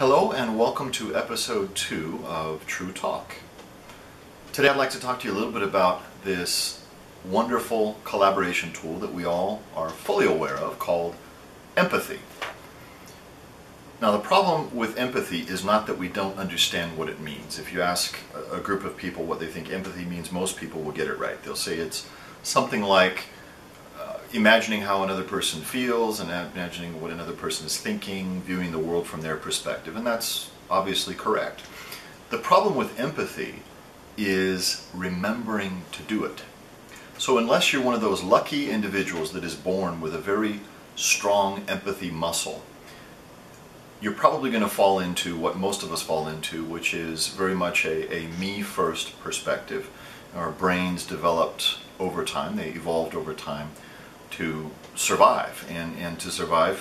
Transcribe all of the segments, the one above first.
Hello and welcome to episode 2 of True Talk. Today I'd like to talk to you a little bit about this wonderful collaboration tool that we all are fully aware of called empathy. Now the problem with empathy is not that we don't understand what it means. If you ask a group of people what they think empathy means, most people will get it right. They'll say it's something like imagining how another person feels and imagining what another person is thinking, viewing the world from their perspective, and that's obviously correct. The problem with empathy is remembering to do it. So unless you're one of those lucky individuals that is born with a very strong empathy muscle, you're probably going to fall into what most of us fall into, which is very much a me-first perspective. Our brains developed over time, they evolved over time to survive, and to survive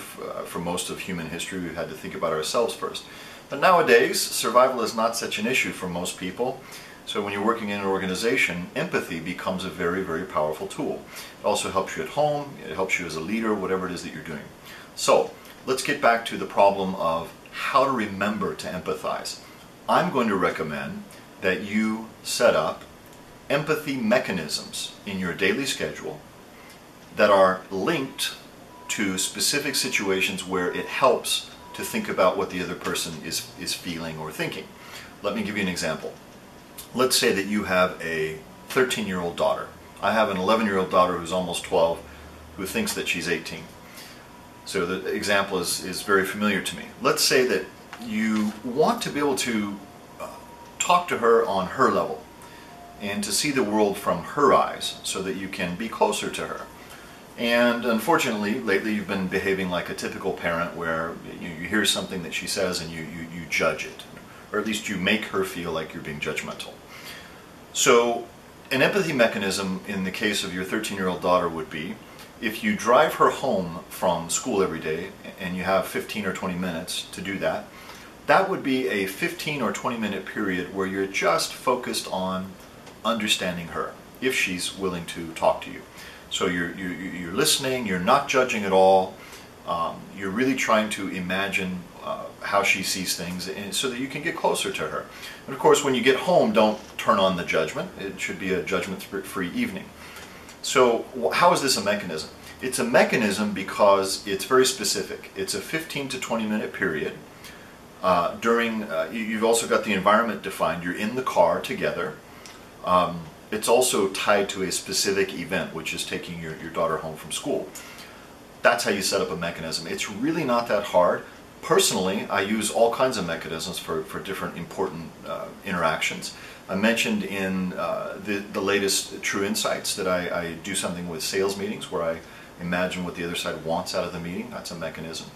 for most of human history we've had to think about ourselves first. But nowadays survival is not such an issue for most people, so when you're working in an organization, empathy becomes a very, very powerful tool. It also helps you at home, it helps you as a leader, whatever it is that you're doing. So let's get back to the problem of how to remember to empathize. I'm going to recommend that you set up empathy mechanisms in your daily schedule that are linked to specific situations where it helps to think about what the other person is feeling or thinking. Let me give you an example. Let's say that you have a 13-year-old daughter. I have an 11-year-old daughter who's almost 12 who thinks that she's 18. So the example is very familiar to me. Let's say that you want to be able to talk to her on her level and to see the world from her eyes so that you can be closer to her. And unfortunately, lately you've been behaving like a typical parent where you hear something that she says and you judge it, or at least you make her feel like you're being judgmental. So an empathy mechanism in the case of your 13-year-old daughter would be, if you drive her home from school every day and you have 15 or 20 minutes to do that, that would be a 15 or 20 minute period where you're just focused on understanding her, if she's willing to talk to you. So you're listening, you're not judging at all, you're really trying to imagine how she sees things and so that you can get closer to her. And of course when you get home, don't turn on the judgment. It should be a judgment-free evening. So how is this a mechanism? It's a mechanism because it's very specific. It's a 15 to 20 minute period. You've also got the environment defined. You're in the car together. It's also tied to a specific event, which is taking your daughter home from school. That's how you set up a mechanism. It's really not that hard. Personally, I use all kinds of mechanisms for different important interactions. I mentioned in the latest True Insights that I do something with sales meetings where I imagine what the other side wants out of the meeting. That's a mechanism.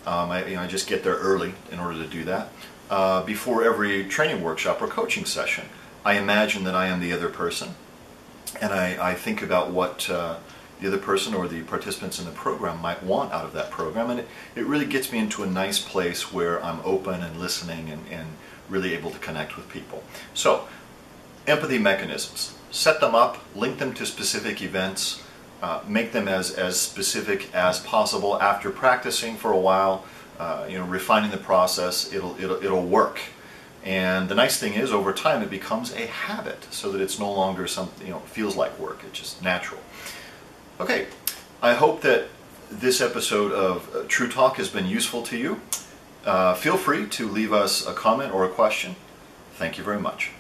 I just get there early in order to do that. Before every training workshop or coaching session, I imagine that I am the other person, and I think about what the other person or the participants in the program might want out of that program, and it really gets me into a nice place where I'm open and listening and really able to connect with people. So, empathy mechanisms. Set them up, link them to specific events, make them as specific as possible. After practicing for a while, refining the process, it'll work. And the nice thing is, over time, it becomes a habit, so that it's no longer something, feels like work. It's just natural. Okay, I hope that this episode of True Talk has been useful to you. Feel free to leave us a comment or a question. Thank you very much.